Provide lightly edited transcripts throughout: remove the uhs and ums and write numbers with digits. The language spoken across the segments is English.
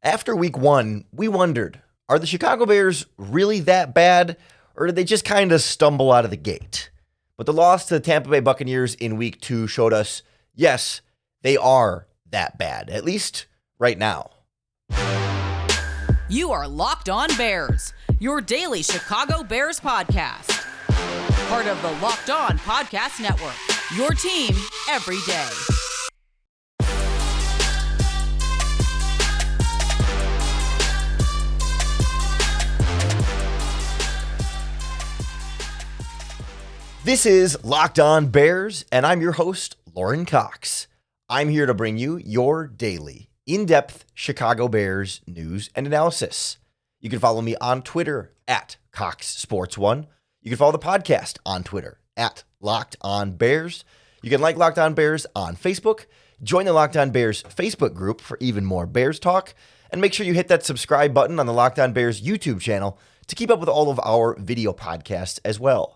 After week one, we wondered, are the Chicago Bears really that bad, or did they just kind of stumble out of the gate? But the loss to the Tampa Bay Buccaneers in week two showed us, yes, they are that bad, at least right now. You are Locked On Bears, your daily Chicago Bears podcast. Part of the Locked On Podcast Network, your team every day. This is Locked On Bears, and I'm your host, Lauren Cox. I'm here to bring you your daily, in-depth Chicago Bears news and analysis. You can follow me on Twitter at CoxSports1. You can follow the podcast on Twitter at Locked On Bears. You can like Locked On Bears on Facebook. Join the Locked On Bears Facebook group for even more Bears talk. And make sure you hit that subscribe button on the Locked On Bears YouTube channel to keep up with all of our video podcasts as well.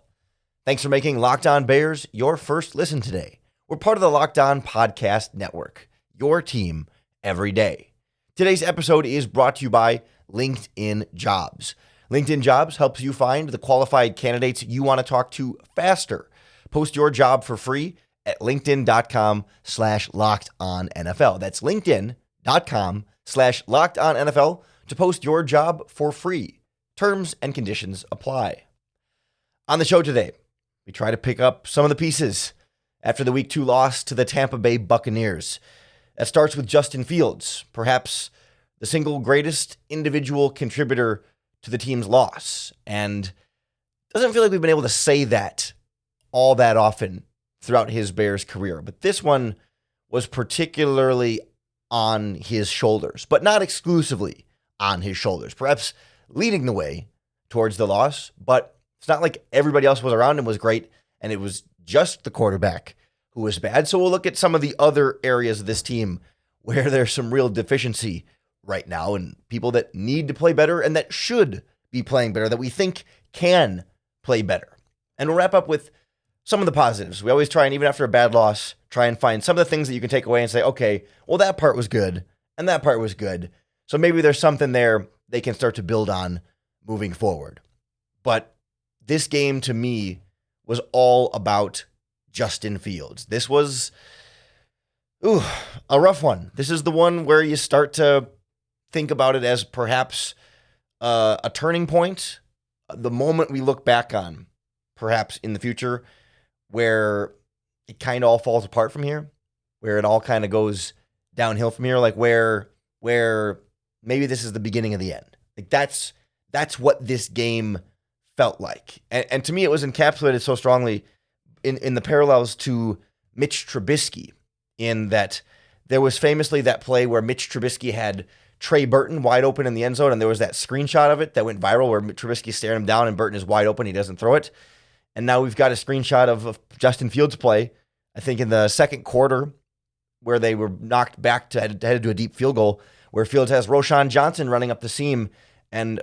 Thanks for making Locked On Bears your first listen today. We're part of the Locked On Podcast Network, your team every day. Today's episode is brought to you by LinkedIn Jobs. LinkedIn Jobs helps you find the qualified candidates you want to talk to faster. Post your job for free at linkedin.com/lockedonnfl. That's linkedin.com/lockedonnfl to post your job for free. Terms and conditions apply. On the show today, we try to pick up some of the pieces after the week two loss to the Tampa Bay Buccaneers. That starts with Justin Fields, perhaps the single greatest individual contributor to the team's loss. And doesn't feel like we've been able to say that all that often throughout his Bears career. But this one was particularly on his shoulders, but not exclusively on his shoulders. Perhaps leading the way towards the loss, but it's not like everybody else was around him was great, and it was just the quarterback who was bad. So we'll look at some of the other areas of this team where there's some real deficiency right now and people that need to play better and that should be playing better, that we think can play better. And we'll wrap up with some of the positives. We always try, and even after a bad loss, try and find some of the things that you can take away and say, okay, well, that part was good and that part was good. So maybe there's something there they can start to build on moving forward. But this game, to me, was all about Justin Fields. This was a rough one. This is the one where you start to think about it as perhaps a turning point, the moment we look back on, perhaps in the future, where it kind of all falls apart from here, where it all kind of goes downhill from here, like where maybe this is the beginning of the end. Like that's what this game felt like. And to me, it was encapsulated so strongly in the parallels to Mitch Trubisky, in that there was famously that play where Mitch Trubisky had Trey Burton wide open in the end zone, and there was that screenshot of it that went viral where Trubisky's staring him down and Burton is wide open, he doesn't throw it. And now we've got a screenshot of Justin Fields' play, I think in the second quarter, where they were knocked back headed to a deep field goal, where Fields has Roschon Johnson running up the seam, and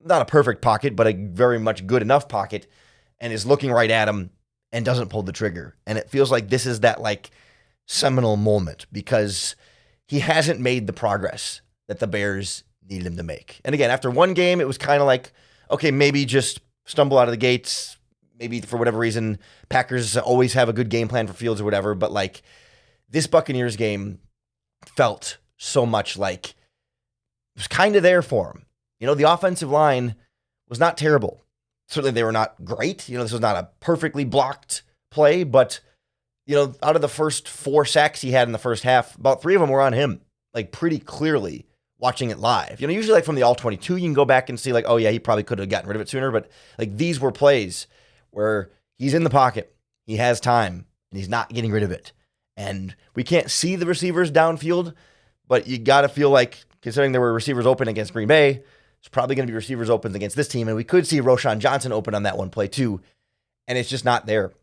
not a perfect pocket, but a very much good enough pocket, and is looking right at him and doesn't pull the trigger. And it feels like this is that like seminal moment because he hasn't made the progress that the Bears needed him to make. And again, after one game, it was kind of like, okay, maybe just stumble out of the gates. Maybe for whatever reason, Packers always have a good game plan for Fields or whatever. But like this Buccaneers game felt so much like it was kind of there for him. You know, the offensive line was not terrible. Certainly they were not great. You know, this was not a perfectly blocked play, but, you know, out of the first 4 sacks he had in the first half, about 3 of them were on him, like pretty clearly watching it live. You know, usually like from the All-22, you can go back and see like, oh yeah, he probably could have gotten rid of it sooner, but like these were plays where he's in the pocket, he has time, and he's not getting rid of it. And we can't see the receivers downfield, but you got to feel like, considering there were receivers open against Green Bay, there's probably going to be receivers open against this team, and we could see Roschon Johnson open on that one play too, and it's just not there.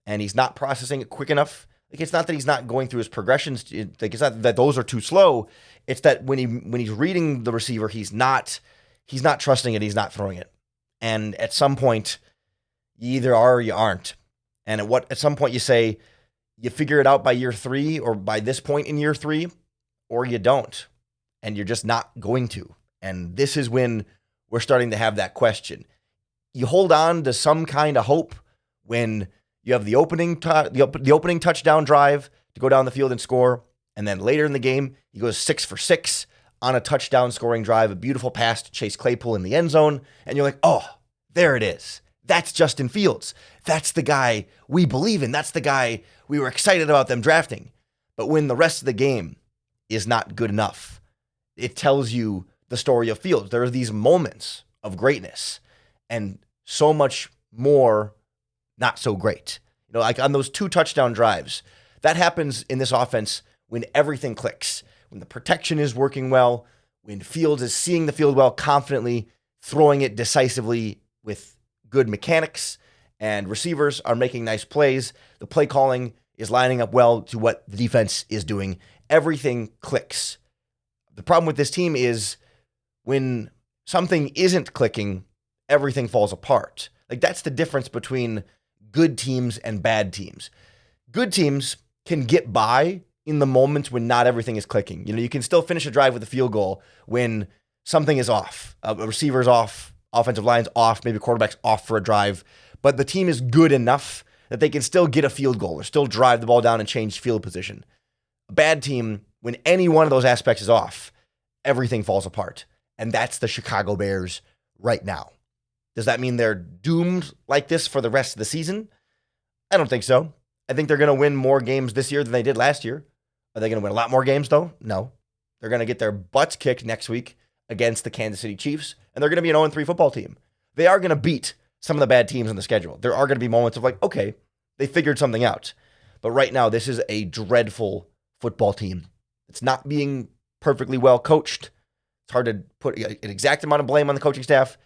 And he's not processing it quick enough. Like it's not that he's not going through his progressions. Like it's not that those are too slow. It's that when he's reading the receiver, he's not trusting it. He's not throwing it. And at some point, you either are or you aren't. And at some point you say you figure it out by year 3 or by this point in year 3, or you don't. and you're just not going to. And this is when we're starting to have that question. You hold on to some kind of hope when you have the opening touchdown drive to go down the field and score, and then later in the game, he goes 6 for 6 on a touchdown scoring drive, a beautiful pass to Chase Claypool in the end zone, and you're like, oh, there it is. That's Justin Fields. That's the guy we believe in. That's the guy we were excited about them drafting. But when the rest of the game is not good enough, it tells you the story of Fields. There are these moments of greatness and so much more not so great. Like on those 2 touchdown drives, that happens in this offense when everything clicks, when the protection is working well, when Fields is seeing the field well, confidently throwing it decisively with good mechanics, and receivers are making nice plays. The play calling is lining up well to what the defense is doing. Everything clicks. The problem with this team is when something isn't clicking, everything falls apart. Like that's the difference between good teams and bad teams. Good teams can get by in the moments when not everything is clicking. You can still finish a drive with a field goal when something is off. A receiver's off, offensive line's off, maybe quarterback's off for a drive, but the team is good enough that they can still get a field goal or still drive the ball down and change field position. A bad team, when any one of those aspects is off, everything falls apart. And that's the Chicago Bears right now. Does that mean they're doomed like this for the rest of the season? I don't think so. I think they're going to win more games this year than they did last year. Are they going to win a lot more games, though? No. They're going to get their butts kicked next week against the Kansas City Chiefs, and they're going to be an 0-3 football team. They are going to beat some of the bad teams on the schedule. There are going to be moments of like, okay, they figured something out. But right now, this is a dreadful football team. It's not being perfectly well coached. It's hard to put an exact amount of blame on the coaching staff,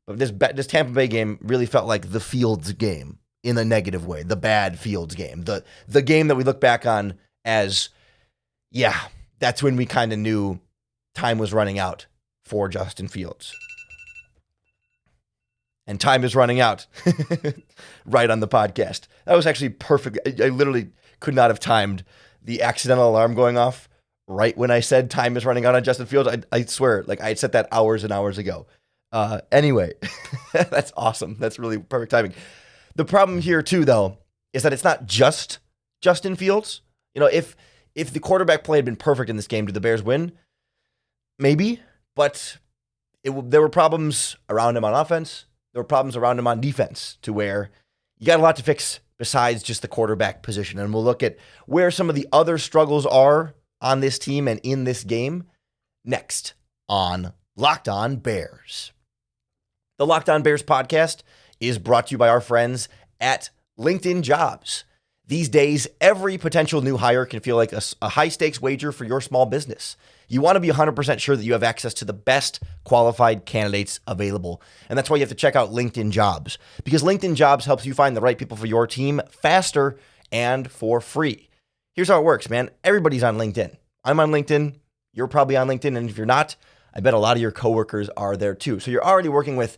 but this Tampa Bay game really felt like the Fields game in a negative way, the bad Fields game, the game that we look back on as, yeah, that's when we kind of knew time was running out for Justin Fields. And time is running out right on the podcast. That was actually perfect. I literally could not have timed the accidental alarm going off right when I said time is running out on Justin Fields. I swear, like I had set that hours and hours ago. Anyway, that's awesome. That's really perfect timing. The problem here too, though, is that it's not just Justin Fields. If the quarterback play had been perfect in this game, did the Bears win? Maybe, but there were problems around him on offense. There were problems around him on defense to where you got a lot to fix besides just the quarterback position. And we'll look at where some of the other struggles are on this team and in this game next on Locked On Bears. The Locked On Bears podcast is brought to you by our friends at LinkedIn Jobs. These days, every potential new hire can feel like a high-stakes wager for your small business. You want to be 100% sure that you have access to the best qualified candidates available. And that's why you have to check out LinkedIn Jobs, because LinkedIn Jobs helps you find the right people for your team faster and for free. Here's how it works, man. Everybody's on LinkedIn. I'm on LinkedIn. You're probably on LinkedIn. And if you're not, I bet a lot of your coworkers are there too. So you're already working with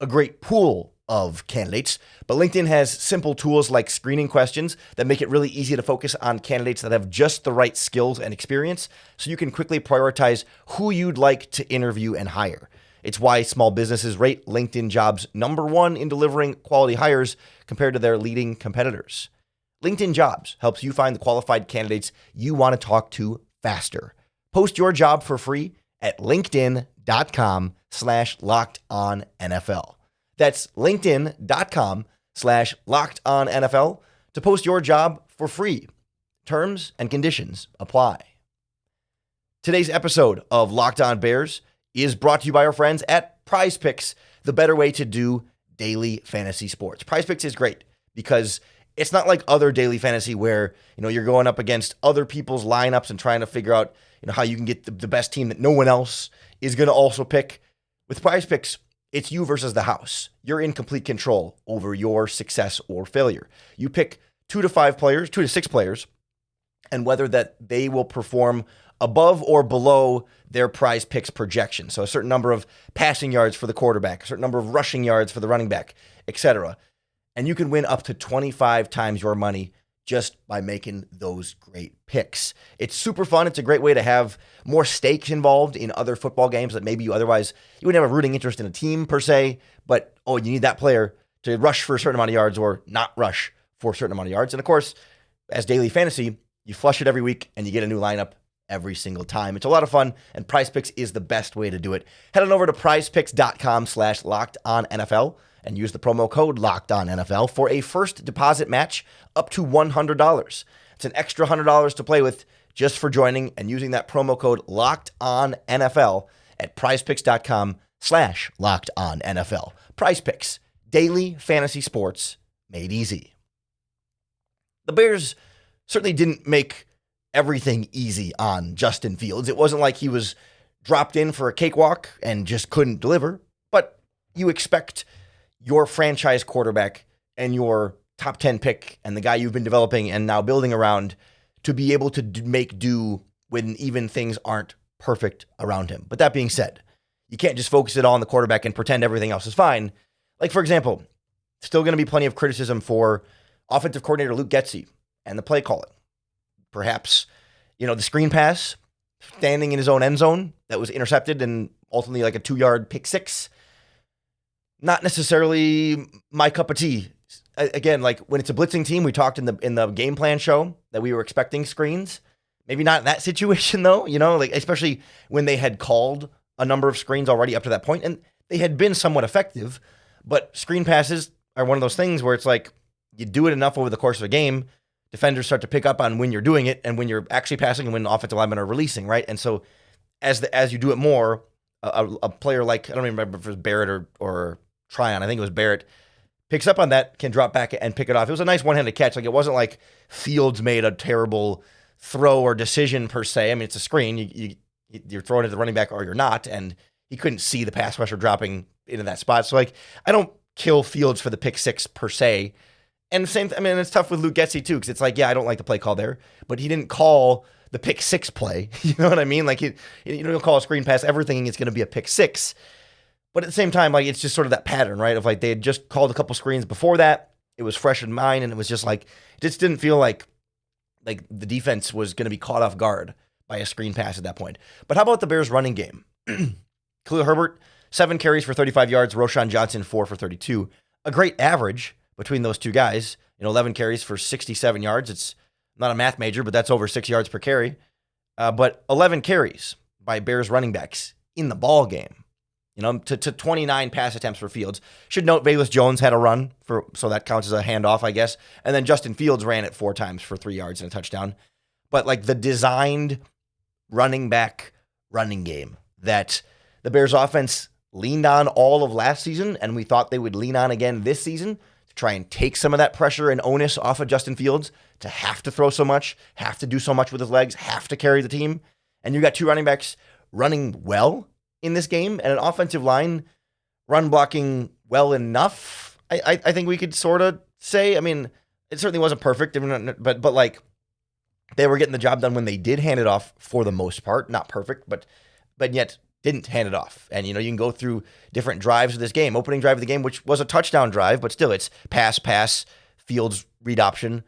a great pool of candidates, but LinkedIn has simple tools like screening questions that make it really easy to focus on candidates that have just the right skills and experience, so you can quickly prioritize who you'd like to interview and hire. It's why small businesses rate LinkedIn Jobs #1 in delivering quality hires compared to their leading competitors. LinkedIn Jobs helps you find the qualified candidates you want to talk to faster. Post your job for free at linkedin.com/lockedonnfl. That's linkedin.com/lockedonnfl to post your job for free. Terms and conditions apply. Today's episode of Locked On Bears is brought to you by our friends at PrizePicks, the better way to do daily fantasy sports. PrizePicks is great because it's not like other daily fantasy where, you're going up against other people's lineups and trying to figure out, how you can get the best team that no one else is going to also pick. With PrizePicks, it's you versus the house. You're in complete control over your success or failure. You pick 2 to 6 players, and whether that they will perform above or below their PrizePicks projection. So a certain number of passing yards for the quarterback, a certain number of rushing yards for the running back, etc. And you can win up to 25 times your money just by making those great picks. It's super fun. It's a great way to have more stakes involved in other football games that maybe you wouldn't have a rooting interest in a team per se, but you need that player to rush for a certain amount of yards or not rush for a certain amount of yards. And of course, as daily fantasy, you flush it every week and you get a new lineup every single time. It's a lot of fun, and PrizePicks is the best way to do it. Head on over to prizepicks.com/LockedOnNFL and use the promo code LockedOnNFL for a first deposit match up to $100. It's an extra $100 to play with just for joining and using that promo code LockedOnNFL at prizepicks.com/LockedOnNFL. PrizePicks, daily fantasy sports made easy. The Bears certainly didn't make everything easy on Justin Fields. It wasn't like he was dropped in for a cakewalk and just couldn't deliver, but you expect your franchise quarterback and your top 10 pick and the guy you've been developing and now building around to be able to make do when even things aren't perfect around him. But that being said, you can't just focus it all on the quarterback and pretend everything else is fine. Like, for example, still going to be plenty of criticism for offensive coordinator Luke Getsy and the play calling. Perhaps, the screen pass standing in his own end zone that was intercepted and ultimately like a 2-yard pick six. Not necessarily my cup of tea. Again, like when it's a blitzing team, we talked in the game plan show that we were expecting screens. Maybe not in that situation though, like especially when they had called a number of screens already up to that point and they had been somewhat effective. But screen passes are one of those things where it's like you do it enough over the course of a game, defenders start to pick up on when you're doing it and when you're actually passing and when offensive linemen are releasing, right? And so as you do it more, a player like, I don't even remember if it was Barrett or Tryon, I think it was Barrett, picks up on that, can drop back and pick it off. It was a nice one-handed catch. Like, it wasn't like Fields made a terrible throw or decision per se. I mean, it's a screen. You're throwing it at the running back or you're not, and he couldn't see the pass rusher dropping into that spot. So, like, I don't kill Fields for the pick six per se. And it's tough with Luke Getsy too, because it's like, yeah, I don't like the play call there, but he didn't call the pick six play. You know what I mean? Like, you don't call a screen pass everything, it's going to be a pick six. But at the same time, like, it's just sort of that pattern, right? Of like, they had just called a couple screens before that. It was fresh in mind, and it was just like, it just didn't feel like the defense was going to be caught off guard by a screen pass at that point. But how about the Bears running game? Khalil Herbert, 7 carries for 35 yards. Roschon Johnson, 4 for 32. A great average between those two guys, 11 carries for 67 yards. It's not a math major, but that's over 6 yards per carry. But 11 carries by Bears running backs in the ball game, to 29 pass attempts for Fields. Should note Velus Jones had a run, so that counts as a handoff, I guess. And then Justin Fields ran it 4 times for 3 yards and a touchdown. But like the designed running back running game that the Bears offense leaned on all of last season, and we thought they would lean on again this season, to try and take some of that pressure and onus off of Justin Fields, to have to throw so much, have to do so much with his legs, have to carry the team. And you got 2 running backs running well in this game and an offensive line run blocking well enough. I think we could sort of say, I mean, it certainly wasn't perfect, but like they were getting the job done when they did hand it off for the most part. Not perfect, but yet didn't hand it off. And, you can go through different drives of this game. Opening drive of the game, which was a touchdown drive, but still it's pass, Fields read option,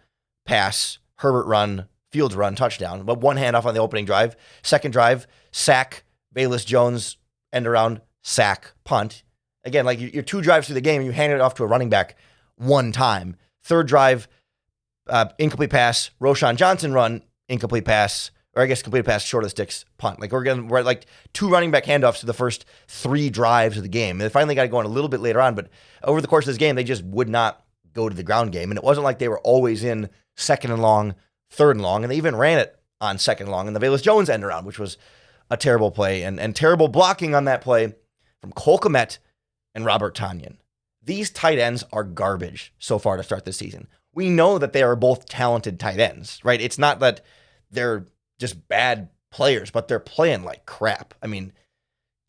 pass, Herbert run, Fields run, touchdown. But one handoff on the opening drive. Second drive, sack, Velus Jones, end around, sack, punt. Again, like you're 2 drives through the game, you hand it off to a running back 1 time. Third drive, incomplete pass, Roschon Johnson run, incomplete pass, or I guess complete pass, short of the sticks, punt. Like we're at like 2 running back handoffs to the first 3 drives of the game. And they finally got it going a little bit later on, but over the course of this game, they just would not go to the ground game. And it wasn't like they were always in 2nd and long, 3rd and long, and they even ran it on 2nd and long in the Velus Jones end around, which was a terrible play and terrible blocking on that play from Cole Kmet and Robert Tonyan. These tight ends are garbage so far to start this season. We know that they are both talented tight ends, right? It's not that they're just bad players, but they're playing like crap. I mean,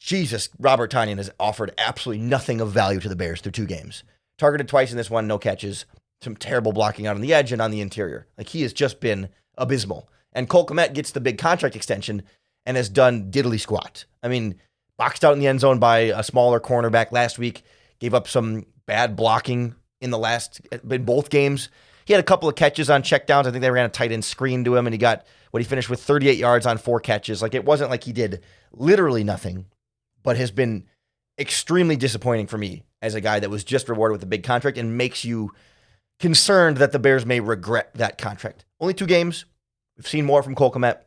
Jesus, Robert Tonyan has offered absolutely nothing of value to the Bears through 2 games. Targeted twice in this one, no catches. Some terrible blocking out on the edge and on the interior. Like, he has just been abysmal. And Cole Kmet gets the big contract extension and has done diddly squat. I mean, boxed out in the end zone by a smaller cornerback last week, gave up some bad blocking in both games. He had a couple of catches on checkdowns. I think they ran a tight end screen to him, and he finished with 38 yards on 4 catches. Like, it wasn't like he did literally nothing, but has been extremely disappointing for me as a guy that was just rewarded with a big contract and makes you concerned that the Bears may regret that contract. Only 2 games. We've seen more from Cole Kmet.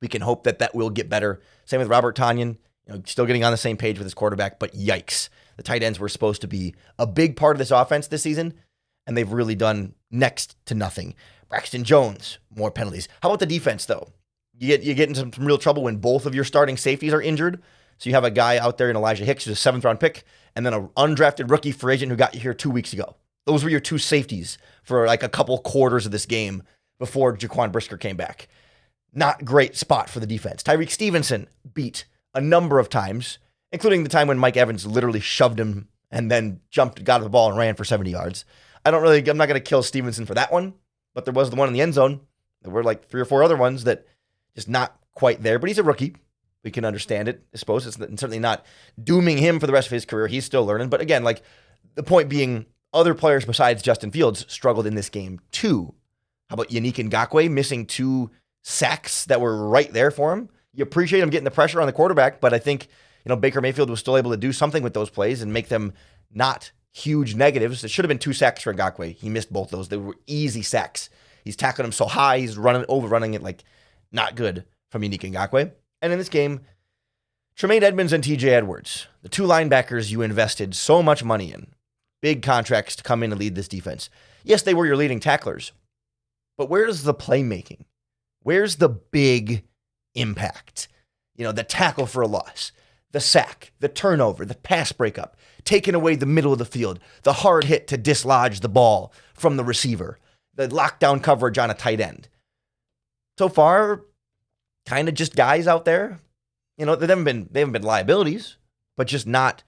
We can hope that will get better. Same with Robert Tonyan, still getting on the same page with his quarterback, but yikes. The tight ends were supposed to be a big part of this offense this season, and they've really done next to nothing. Braxton Jones, more penalties. How about the defense, though? You get into some real trouble when both of your starting safeties are injured. So you have a guy out there in Elijah Hicks, who's a 7th-round pick, and then an undrafted rookie free agent who got you here 2 weeks ago. Those were your 2 safeties for like a couple quarters of this game before Jaquan Brisker came back. Not great spot for the defense. Tyreek Stevenson beat a number of times, including the time when Mike Evans literally shoved him and then got the ball and ran for 70 yards. I'm not going to kill Stevenson for that one, but there was the one in the end zone. There were like 3 or 4 other ones that just not quite there, but he's a rookie. We can understand it, I suppose. It's certainly not dooming him for the rest of his career. He's still learning. But again, like, the point being, other players besides Justin Fields struggled in this game too. How about Yannick Ngakoue missing 2 sacks that were right there for him? You appreciate him getting the pressure on the quarterback, but I think, Baker Mayfield was still able to do something with those plays and make them not huge negatives. It should have been 2 sacks for Ngakoue. He missed both those. They were easy sacks. He's tackling him so high. He's overrunning it, like, not good from Yannick Ngakoue. And in this game, Tremaine Edmonds and TJ Edwards, the 2 linebackers you invested so much money in, big contracts to come in and lead this defense. Yes, they were your leading tacklers, but where's the playmaking? Where's the big impact? The tackle for a loss, the sack, the turnover, the pass breakup, taking away the middle of the field, the hard hit to dislodge the ball from the receiver, the lockdown coverage on a tight end. So far, kind of just guys out there. They haven't been liabilities, but just not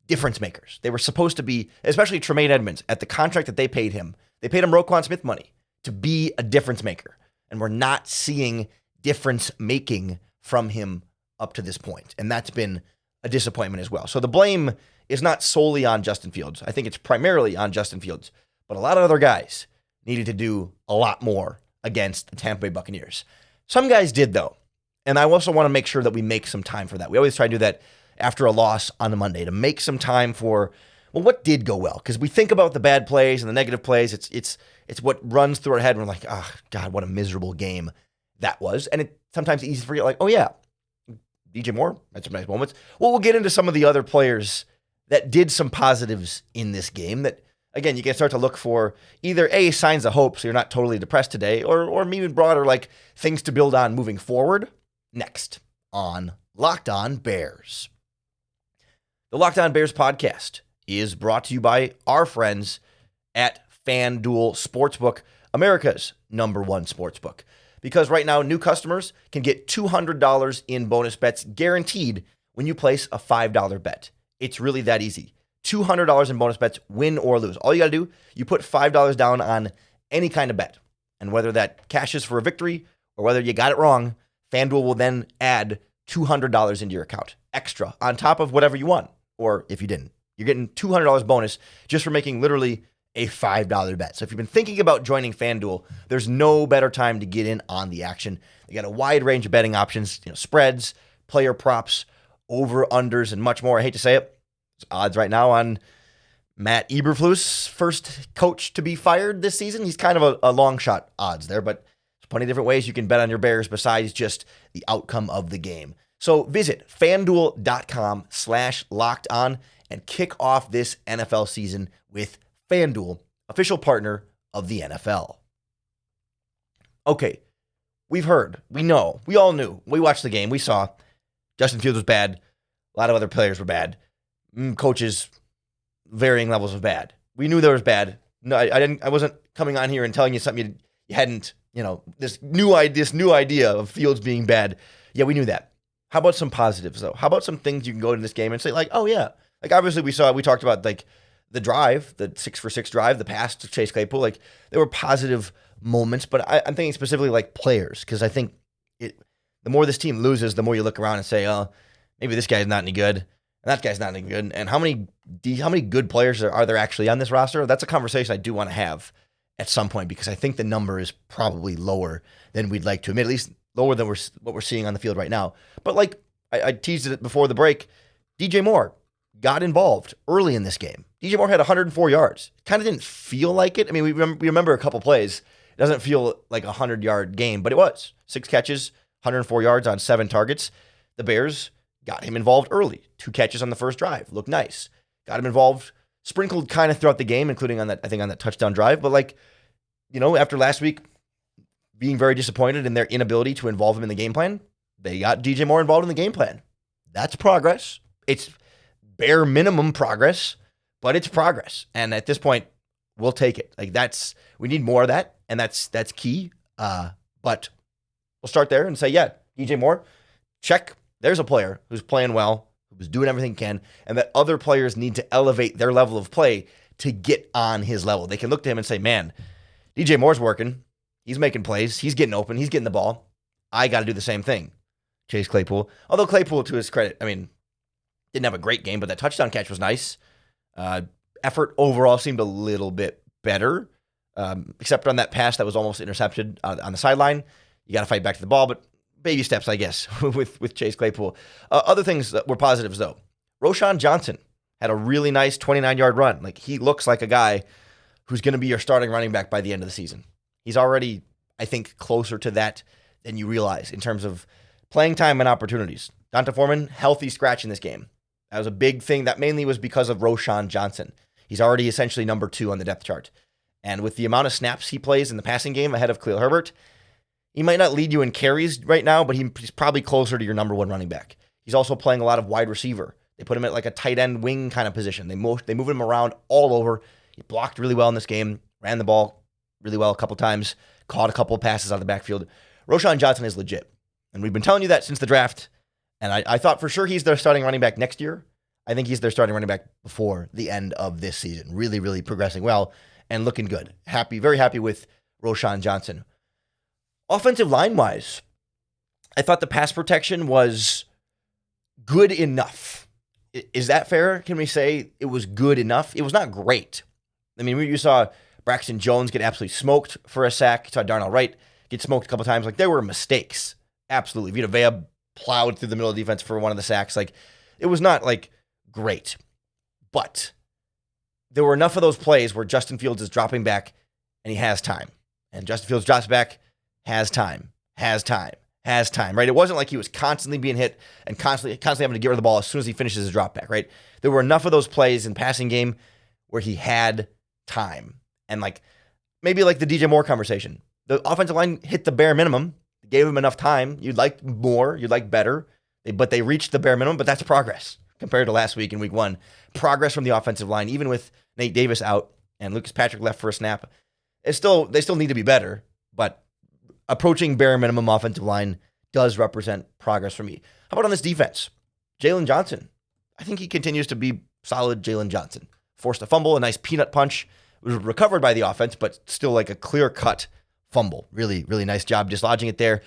difference makers. They were supposed to be, especially Tremaine Edmonds, at the contract that they paid him. They paid him Roquan Smith money to be a difference maker. And we're not seeing difference making from him up to this point. And that's been a disappointment as well. So the blame is not solely on Justin Fields. I think it's primarily on Justin Fields. But a lot of other guys needed to do a lot more against the Tampa Bay Buccaneers. Some guys did, though. And I also want to make sure that we make some time for that. We always try to do that after a loss on a Monday, to make some time for, well, what did go well? Because we think about the bad plays and the negative plays. It's what runs through our head. And we're like, oh, God, what a miserable game that was. And it's sometimes easy to forget, like, oh, yeah, DJ Moore had some nice moments. Well, we'll get into some of the other players that did some positives in this game that, again, you can start to look for either A, signs of hope so you're not totally depressed today, or maybe broader, like, things to build on moving forward. Next on Locked On Bears. The Locked On Bears podcast is brought to you by our friends at FanDuel Sportsbook, America's #1 sportsbook. Because right now, new customers can get $200 in bonus bets guaranteed when you place a $5 bet. It's really that easy. $200 in bonus bets, win or lose. All you got to do, you put $5 down on any kind of bet. And whether that cashes for a victory or whether you got it wrong, FanDuel will then add $200 into your account, extra, on top of whatever you won. Or if you didn't, you're getting $200 bonus just for making literally a $5 bet. So if you've been thinking about joining FanDuel, there's no better time to get in on the action. They got a wide range of betting options, spreads, player props, over-unders, and much more. I hate to say it, there's odds right now on Matt Eberflus, first coach to be fired this season. He's kind of a long shot odds there, but there's plenty of different ways you can bet on your Bears besides just the outcome of the game. So visit FanDuel.com/lockedon and kick off this NFL season with FanDuel, official partner of the NFL. Okay, we've heard, we know, we all knew, we watched the game, we saw Justin Fields was bad, a lot of other players were bad, coaches, varying levels of bad. We knew there was bad. No, I wasn't coming on here and telling you something you hadn't, this new idea of Fields being bad. Yeah, we knew that. How about some positives, though? How about some things you can go into this game and say, like, oh, yeah. Like, obviously, we talked about, like, the drive, the 6-for-6 drive, the pass to Chase Claypool. Like, there were positive moments, but I'm thinking specifically, like, players, because I think the more this team loses, the more you look around and say, oh, maybe this guy's not any good, and that guy's not any good. And how many good players are there actually on this roster? That's a conversation I do want to have at some point because I think the number is probably lower than we'd like to admit, at least lower than what we're seeing on the field right now. But like I teased it before the break, DJ Moore got involved early in this game. DJ Moore had 104 yards. Kind of didn't feel like it. I mean, we remember a couple plays. It doesn't feel like a 100-yard game, but it was. 6 catches, 104 yards on 7 targets. The Bears got him involved early. 2 catches on the first drive. Looked nice. Got him involved, sprinkled kind of throughout the game, including on that touchdown drive. But like, after last week being very disappointed in their inability to involve him in the game plan, they got DJ Moore involved in the game plan. That's progress. It's bare minimum progress, but it's progress. And at this point, we'll take it. Like we need more of that, and that's key. But we'll start there and say, yeah, DJ Moore, check. There's a player who's playing well, who's doing everything he can, and that other players need to elevate their level of play to get on his level. They can look to him and say, man, DJ Moore's working. He's making plays. He's getting open. He's getting the ball. I got to do the same thing. Chase Claypool. Although Claypool, to his credit, I mean, didn't have a great game, but that touchdown catch was nice. Effort overall seemed a little bit better, except on that pass that was almost intercepted on the sideline. You got to fight back to the ball, but baby steps, I guess, with Chase Claypool. Other things that were positives, though. Roschon Johnson had a really nice 29-yard run. Like, he looks like a guy who's going to be your starting running back by the end of the season. He's already, I think, closer to that than you realize in terms of playing time and opportunities. Donta Foreman, healthy scratch in this game. That was a big thing. That mainly was because of Roschon Johnson. He's already essentially number 2 on the depth chart. And with the amount of snaps he plays in the passing game ahead of Khalil Herbert, he might not lead you in carries right now, but he's probably closer to your number 1 running back. He's also playing a lot of wide receiver. They put him at like a tight end wing kind of position. They move him around all over. He blocked really well in this game, ran the ball really well a couple times, caught a couple of passes out of the backfield. Roschon Johnson is legit. And we've been telling you that since the draft. And I thought for sure he's their starting running back next year. I think he's their starting running back before the end of this season. Really, really progressing well and looking good. Very happy with Roschon Johnson. Offensive line-wise, I thought the pass protection was good enough. Is that fair? Can we say it was good enough? It was not great. I mean, you saw Braxton Jones get absolutely smoked for a sack. You saw Darnell Wright get smoked a couple times. Like, there were mistakes. Absolutely. Vita Vea plowed through the middle of the defense for one of the sacks. Like, it was not, like, great. But there were enough of those plays where Justin Fields is dropping back and he has time. And Justin Fields drops back, has time, right? It wasn't like he was constantly being hit and constantly having to get rid of the ball as soon as he finishes his drop back, right? There were enough of those plays in passing game where he had time. And like, maybe like the DJ Moore conversation. The offensive line hit the bare minimum, gave him enough time. You'd like more, you'd like better, but they reached the bare minimum, but that's progress compared to last week in week 1. Progress from the offensive line, even with Nate Davis out and Lucas Patrick left for a snap. They still need to be better, but approaching bare minimum offensive line does represent progress for me. How about on this defense? Jalen Johnson. I think he continues to be solid Jalen Johnson. Forced a fumble, a nice peanut punch. It was recovered by the offense, but still like a clear-cut fumble. Really, really nice job dislodging it there.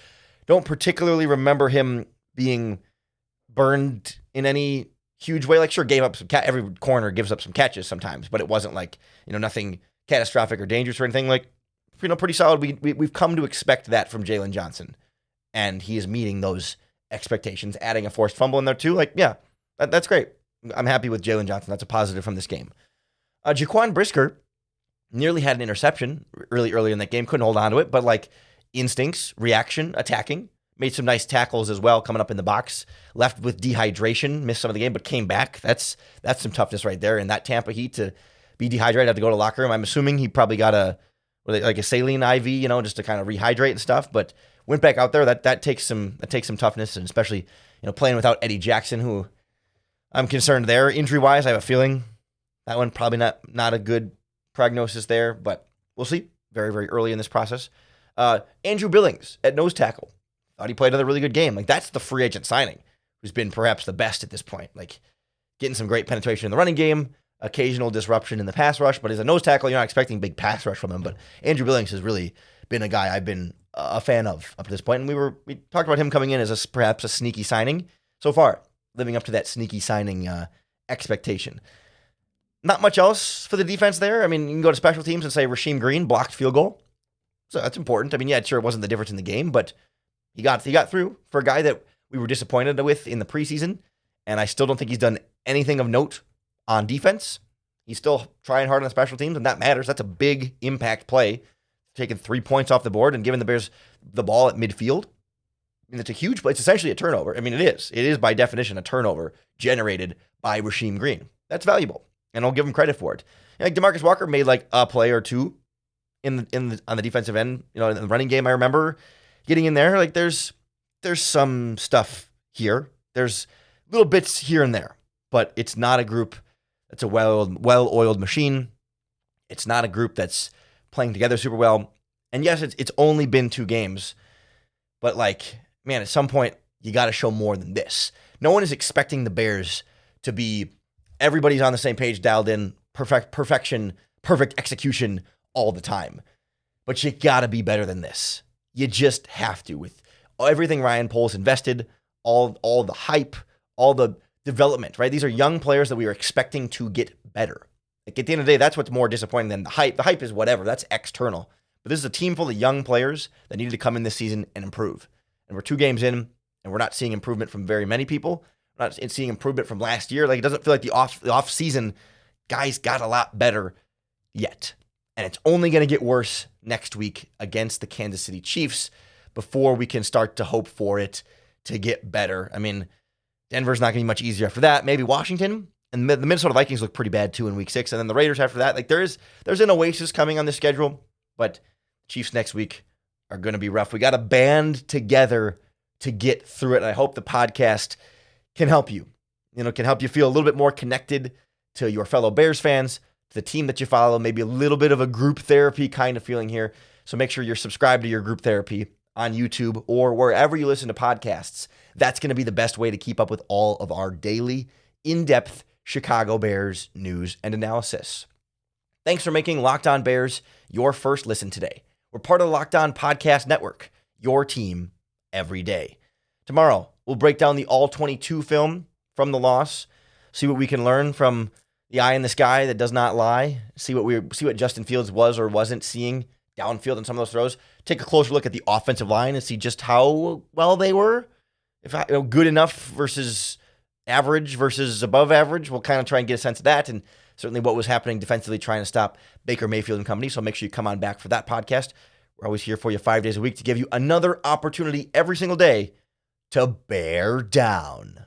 Don't particularly remember him being burned in any huge way. Like, sure, gave up some every corner gives up some catches sometimes, but it wasn't like, nothing catastrophic or dangerous or anything. Like, pretty solid. We've come to expect that from Jalen Johnson, and he is meeting those expectations. Adding a forced fumble in there too, like, yeah, that's great. I'm happy with Jalen Johnson. That's a positive from this game. Jaquan Brisker nearly had an interception early in that game. Couldn't hold on to it, but like instincts, reaction, attacking. Made some nice tackles as well coming up in the box. Left with dehydration, missed some of the game, but came back. That's some toughness right there. In that Tampa Heat to be dehydrated, have to go to locker room. I'm assuming he probably got a saline IV, just to kind of rehydrate and stuff. But went back out there. That takes some toughness, and especially playing without Eddie Jackson, who I'm concerned there injury wise. I have a feeling that one probably not a good prognosis there, but we'll see. Very, very early in this process. Andrew Billings at nose tackle. Thought he played another really good game. Like, that's the free agent signing, who's been perhaps the best at this point. Like, getting some great penetration in the running game, occasional disruption in the pass rush, but as a nose tackle, you're not expecting big pass rush from him. But Andrew Billings has really been a guy I've been a fan of up to this point. And we talked about him coming in as perhaps a sneaky signing. So far, living up to that sneaky signing expectation. Not much else for the defense there. I mean, you can go to special teams and say Rasheem Green blocked field goal. So that's important. I mean, yeah, sure, it wasn't the difference in the game, but he got through for a guy that we were disappointed with in the preseason. And I still don't think he's done anything of note on defense. He's still trying hard on special teams, and that matters. That's a big impact play, taking 3 points off the board and giving the Bears the ball at midfield. I mean, it's a huge play. It's essentially a turnover. I mean, it is. It is by definition a turnover generated by Rasheem Green. That's valuable, and I'll give him credit for it. Like DeMarcus Walker made like a play or two on the defensive end. You know, in the running game, I remember getting in there. Like there's some stuff here. There's little bits here and there, but it's not a group that's a well-oiled machine. It's not a group that's playing together super well. And yes, it's only been 2 games, but like, man, at some point you got to show more than this. No one is expecting the Bears to be everybody's on the same page, dialed in, perfection, perfect execution all the time. But you got to be better than this. You just have to, with everything Ryan Poles invested, all the hype, all the development, right? These are young players that we are expecting to get better. Like at the end of the day, that's what's more disappointing than the hype. The hype is whatever, that's external. But this is a team full of young players that needed to come in this season and improve. And we're 2 games in, and we're not seeing improvement from very many people. We're not seeing improvement from last year. Like it doesn't feel like the off season guys got a lot better yet. And it's only going to get worse next week against the Kansas City Chiefs before we can start to hope for it to get better. I mean, Denver's not going to be much easier after that. Maybe Washington, and the Minnesota Vikings look pretty bad too in week 6. And then the Raiders after that. Like there's an oasis coming on the schedule, but Chiefs next week are going to be rough. We got to band together to get through it. And I hope the podcast can help you. Can help you feel a little bit more connected to your fellow Bears fans, to the team that you follow, maybe a little bit of a group therapy kind of feeling here. So make sure you're subscribed to your group therapy on YouTube or wherever you listen to podcasts. That's going to be the best way to keep up with all of our daily, in-depth Chicago Bears news and analysis. Thanks for making Locked On Bears your first listen today. We're part of the Locked On Podcast Network, your team every day. Tomorrow, we'll break down the All-22 film from the loss, see what we can learn from the eye in the sky that does not lie, see what Justin Fields was or wasn't seeing downfield in some of those throws, take a closer look at the offensive line and see just how well they were. If good enough versus average versus above average, we'll kind of try and get a sense of that, and certainly what was happening defensively trying to stop Baker Mayfield and company. So make sure you come on back for that podcast. We're always here for you 5 days a week to give you another opportunity every single day to bear down.